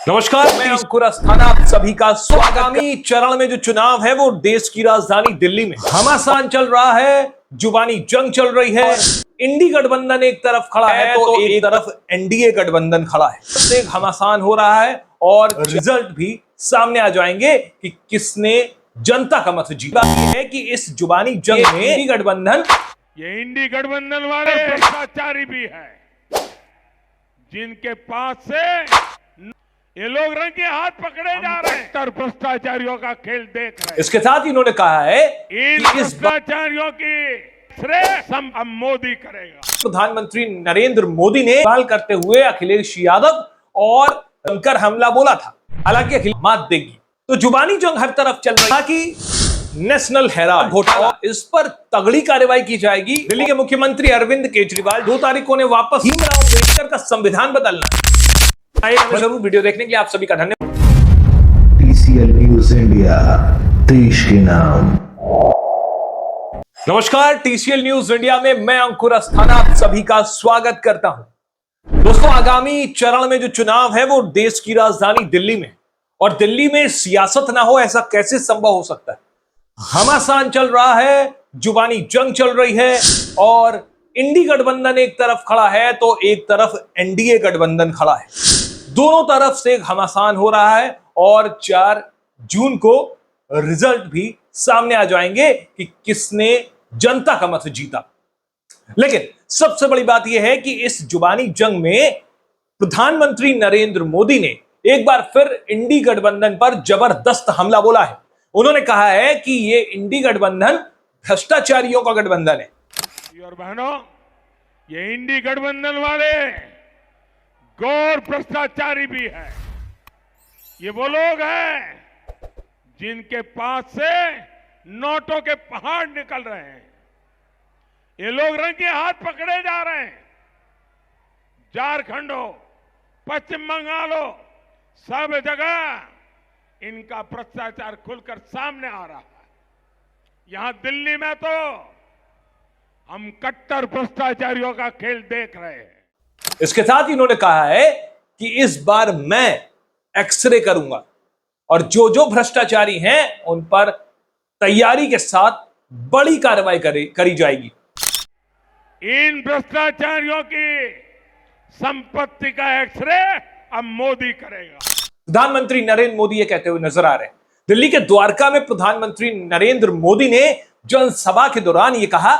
नमस्कार, मैं अंकुर अस्थाना आप सभी का स्वागत। आगामी चरण में जो चुनाव है वो देश की राजधानी दिल्ली में घमासान चल रहा है, जुबानी जंग चल रही है। इंडी गठबंधन एक तरफ खड़ा है तो एक तरफ एनडीए गठबंधन खड़ा है। इससे घमासान हो रहा है और रिजल्ट भी सामने आ जाएंगे कि किसने जनता का मत जीता। है कि इस जुबानी जंग में इंडी गठबंधन, ये इंडी गठबंधन वाले भ्रष्टाचारी भी है, जिनके पास से ये लोग रंग के हाथ पकड़े जा रहे हैं। भ्रष्टाचारियों का खेल देख रहे हैं। इसके साथ ही इन्होंने कहा है इन भ्रष्टाचारियों की श्रेय हम मोदी करेगा। प्रधानमंत्री नरेंद्र मोदी ने सवाल करते हुए अखिलेश यादव और जमकर हमला बोला था, हालांकि अखिलेश मात देगी। तो जुबानी जंग हर तरफ चल रही है कि नेशनल हेराल्ड घोटाला, इस पर तगड़ी कार्रवाई की जाएगी। दिल्ली के मुख्यमंत्री अरविंद केजरीवाल 2 तारीख को ने वापस भीमराव अम्बेडकर का संविधान बदलना। जरूर वीडियो देखने के लिए आप सभी का धन्यवाद। टीसीएल न्यूज़ इंडिया, देश के नाम। नमस्कार, टीसीएल न्यूज़ इंडिया में मैं अंकुर अस्थाना आप सभी का स्वागत करता हूं। दोस्तों, आगामी चरण में जो चुनाव है वो देश की राजधानी दिल्ली में, और दिल्ली में सियासत ना हो ऐसा कैसे संभव हो सकता है। घमासान चल रहा है, जुबानी जंग चल रही है और इंडी गठबंधन एक तरफ खड़ा है तो एक तरफ एनडीए गठबंधन खड़ा है। दोनों तरफ से घमासान हो रहा है और 4 जून को रिजल्ट भी सामने आ जाएंगे कि किसने जनता का मत जीता। लेकिन सबसे बड़ी बात यह है कि इस जुबानी जंग में प्रधानमंत्री नरेंद्र मोदी ने एक बार फिर इंडी गठबंधन पर जबरदस्त हमला बोला है। उन्होंने कहा है कि ये इंडी गठबंधन भ्रष्टाचारियों का गठबंधन है। और बहनों, ये इंडी गठबंधन वाले गौर भ्रष्टाचारी भी है। ये वो लोग हैं जिनके पास से नोटों के पहाड़ निकल रहे हैं। ये लोग रंग के हाथ पकड़े जा रहे हैं। झारखंड हो, पश्चिम बंगाल हो, सब जगह इनका भ्रष्टाचार खुलकर सामने आ रहा है। यहां दिल्ली में तो हम कट्टर भ्रष्टाचारियों का खेल देख रहे हैं। इसके साथ ही इन्होंने कहा है कि इस बार मैं एक्सरे करूंगा और जो जो भ्रष्टाचारी हैं उन पर तैयारी के साथ बड़ी कार्रवाई करी जाएगी। इन भ्रष्टाचारियों की संपत्ति का एक्सरे अब मोदी करेगा। प्रधानमंत्री नरेंद्र मोदी ये कहते हुए नजर आ रहे हैं। दिल्ली के द्वारका में प्रधानमंत्री नरेंद्र मोदी ने जनसभा के दौरान ये कहा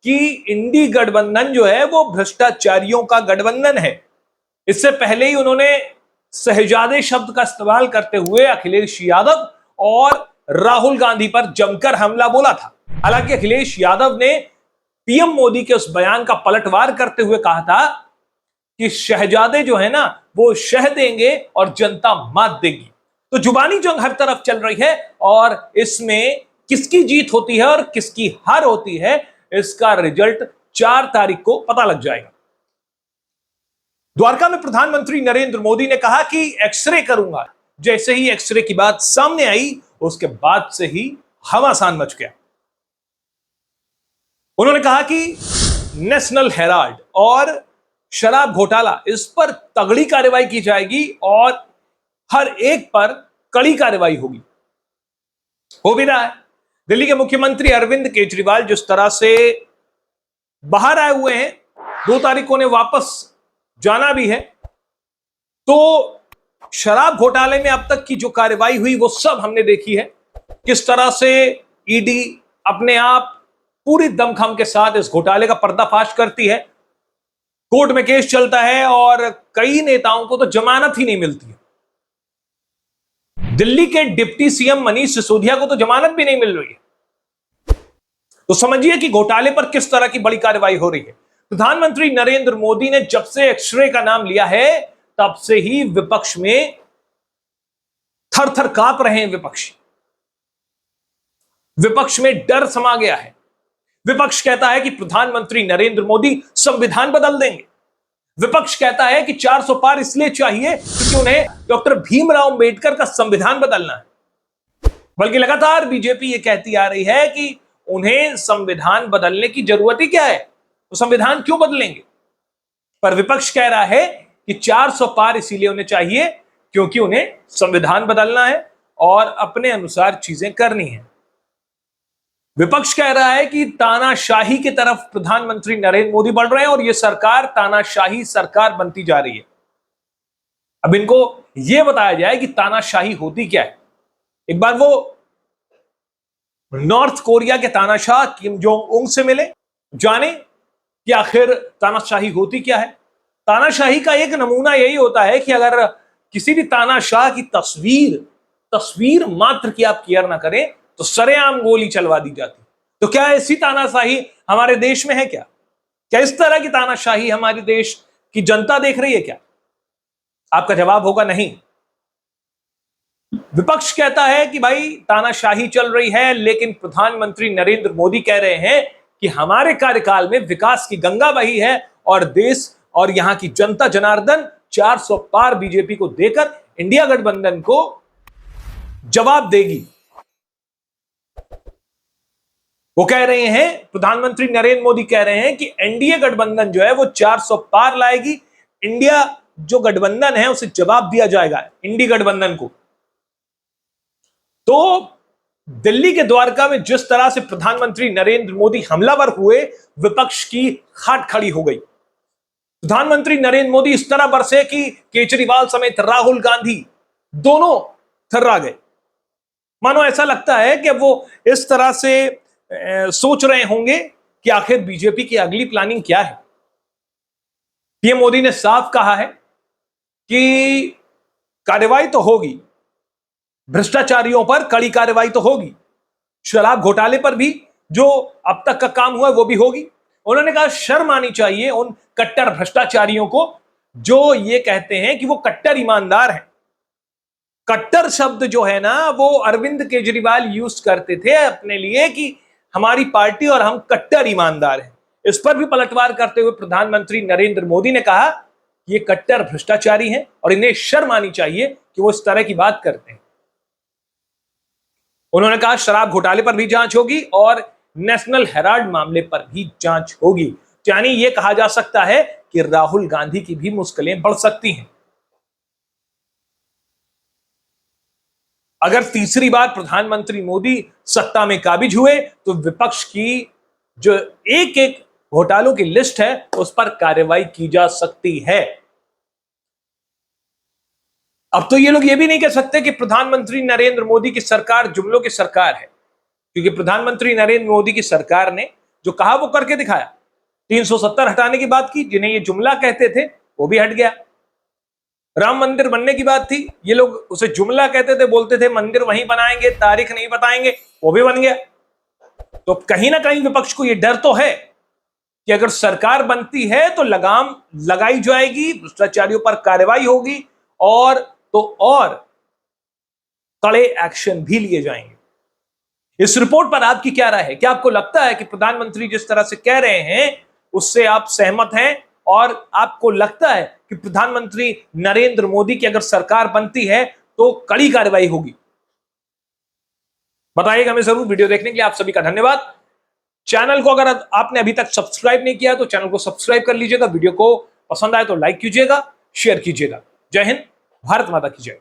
कि इंडी गठबंधन जो है वो भ्रष्टाचारियों का गठबंधन है। इससे पहले ही उन्होंने शहजादे शब्द का इस्तेमाल करते हुए अखिलेश यादव और राहुल गांधी पर जमकर हमला बोला था। हालांकि अखिलेश यादव ने पीएम मोदी के उस बयान का पलटवार करते हुए कहा था कि शहजादे जो है ना वो शह देंगे और जनता मात देगी। तो जुबानी जंग हर तरफ चल रही है और इसमें किसकी जीत होती है और किसकी हार होती है, इसका रिजल्ट 4 तारीख को पता लग जाएगा। द्वारका में प्रधानमंत्री नरेंद्र मोदी ने कहा कि एक्सरे करूंगा। जैसे ही एक्सरे की बात सामने आई उसके बाद से ही घमासान मच गया। उन्होंने कहा कि नेशनल हेराल्ड और शराब घोटाला, इस पर तगड़ी कार्रवाई की जाएगी और हर एक पर कड़ी कार्रवाई होगी। हो भी रहा है। दिल्ली के मुख्यमंत्री अरविंद केजरीवाल जिस तरह से बाहर आए हुए हैं, 2 तारीख को ने वापस जाना भी है। तो शराब घोटाले में अब तक की जो कार्रवाई हुई वो सब हमने देखी है। किस तरह से ईडी अपने आप पूरी दमखम के साथ इस घोटाले का पर्दाफाश करती है। कोर्ट में केस चलता है और कई नेताओं को तो जमानत ही नहीं मिलती है। दिल्ली के डिप्टी सीएम मनीष सिसोदिया को तो जमानत भी नहीं मिल रही है। तो समझिए कि घोटाले पर किस तरह की बड़ी कार्रवाई हो रही है। प्रधानमंत्री नरेंद्र मोदी ने जब से एक्सरे का नाम लिया है तब से ही विपक्ष में थर थर कांप रहे हैं। विपक्ष में डर समा गया है। विपक्ष कहता है कि प्रधानमंत्री नरेंद्र मोदी संविधान बदल देंगे। विपक्ष कहता है कि 400 पार इसलिए चाहिए क्योंकि उन्हें डॉक्टर भीमराव अम्बेडकर का संविधान बदलना है। बल्कि लगातार बीजेपी ये कहती आ रही है कि उन्हें संविधान बदलने की जरूरत ही क्या है, तो संविधान क्यों बदलेंगे। पर विपक्ष कह रहा है कि 400 पार इसीलिए उन्हें चाहिए क्योंकि उन्हें संविधान बदलना है और अपने अनुसार चीजें करनी है। विपक्ष कह रहा है कि तानाशाही की तरफ प्रधानमंत्री नरेंद्र मोदी बढ़ रहे हैं और यह सरकार तानाशाही सरकार बनती जा रही है। अब इनको यह बताया जाए कि तानाशाही होती क्या है। एक बार वो नॉर्थ कोरिया के तानाशाह किम जोंग उंग से मिले, जाने कि आखिर तानाशाही होती क्या है। तानाशाही का एक नमूना यही होता है कि अगर किसी भी तानाशाह की तस्वीर मात्र की आप केयर ना करें तो सरेआम गोली चलवा दी जाती। तो क्या ऐसी तानाशाही हमारे देश में है? क्या इस तरह की तानाशाही हमारे देश की जनता देख रही है क्या? आपका जवाब होगा नहीं। विपक्ष कहता है कि भाई तानाशाही चल रही है, लेकिन प्रधानमंत्री नरेंद्र मोदी कह रहे हैं कि हमारे कार्यकाल में विकास की गंगा बही है और देश और यहां की जनता जनार्दन 400 पार बीजेपी को देकर इंडिया गठबंधन को जवाब देगी। वो कह रहे हैं, प्रधानमंत्री नरेंद्र मोदी कह रहे हैं कि एनडीए गठबंधन जो है वो 400 पार लाएगी। इंडिया जो गठबंधन है उसे जवाब दिया जाएगा, इंडी गठबंधन को। तो दिल्ली के द्वारका में जिस तरह से प्रधानमंत्री नरेंद्र मोदी हमलावर हुए, विपक्ष की खाट खड़ी हो गई। प्रधानमंत्री नरेंद्र मोदी इस तरह बरसे कि केजरीवाल समेत राहुल गांधी दोनों थर्रा गए। मानो ऐसा लगता है कि वो इस तरह से सोच रहे होंगे कि आखिर बीजेपी की अगली प्लानिंग क्या है। पीएम मोदी ने साफ कहा है कि कार्रवाई तो होगी, भ्रष्टाचारियों पर कड़ी कार्रवाई तो होगी, शराब घोटाले पर भी जो अब तक का काम हुआ है वो भी होगी। उन्होंने कहा शर्म आनी चाहिए उन कट्टर भ्रष्टाचारियों को जो ये कहते हैं कि वो कट्टर ईमानदार हैं। कट्टर शब्द जो है ना वो अरविंद केजरीवाल यूज करते थे अपने लिए कि हमारी पार्टी और हम कट्टर ईमानदार हैं। इस पर भी पलटवार करते हुए प्रधानमंत्री नरेंद्र मोदी ने कहा ये कट्टर भ्रष्टाचारी हैं और इन्हें शर्म आनी चाहिए कि वो इस तरह की बात करते हैं। उन्होंने कहा शराब घोटाले पर भी जांच होगी और नेशनल हेराल्ड मामले पर भी जांच होगी। यानी यह कहा जा सकता है कि राहुल गांधी की भी मुश्किलें बढ़ सकती हैं। अगर तीसरी बार प्रधानमंत्री मोदी सत्ता में काबिज हुए तो विपक्ष की जो एक एक घोटालों की लिस्ट है उस पर कार्रवाई की जा सकती है। अब तो ये लोग ये भी नहीं कह सकते कि प्रधानमंत्री नरेंद्र मोदी की सरकार जुमलों की सरकार है, क्योंकि प्रधानमंत्री नरेंद्र मोदी की सरकार ने जो कहा वो करके दिखाया। 370 हटाने की बात की, जिन्हें ये जुमला कहते थे वो भी हट गया। राम मंदिर बनने की बात थी, ये लोग उसे जुमला कहते थे, बोलते थे मंदिर वहीं बनाएंगे, तारीख नहीं बताएंगे, वो भी बन गया। तो कहीं ना कहीं विपक्ष को ये डर तो है कि अगर सरकार बनती है तो लगाम लगाई जाएगी, भ्रष्टाचारियों पर कार्रवाई होगी और कड़े एक्शन भी लिए जाएंगे। इस रिपोर्ट पर आपकी क्या राय है? क्या आपको लगता है कि प्रधानमंत्री जिस तरह से कह रहे हैं उससे आप सहमत हैं और आपको लगता है कि प्रधानमंत्री नरेंद्र मोदी की अगर सरकार बनती है तो कड़ी कार्रवाई होगी? बताइएगा हमें जरूर। वीडियो देखने के लिए आप सभी का धन्यवाद। चैनल को अगर आपने अभी तक सब्सक्राइब नहीं किया तो चैनल को सब्सक्राइब कर लीजिएगा। वीडियो को पसंद आए तो लाइक कीजिएगा, शेयर कीजिएगा। जय हिंद, भारत माता की जय।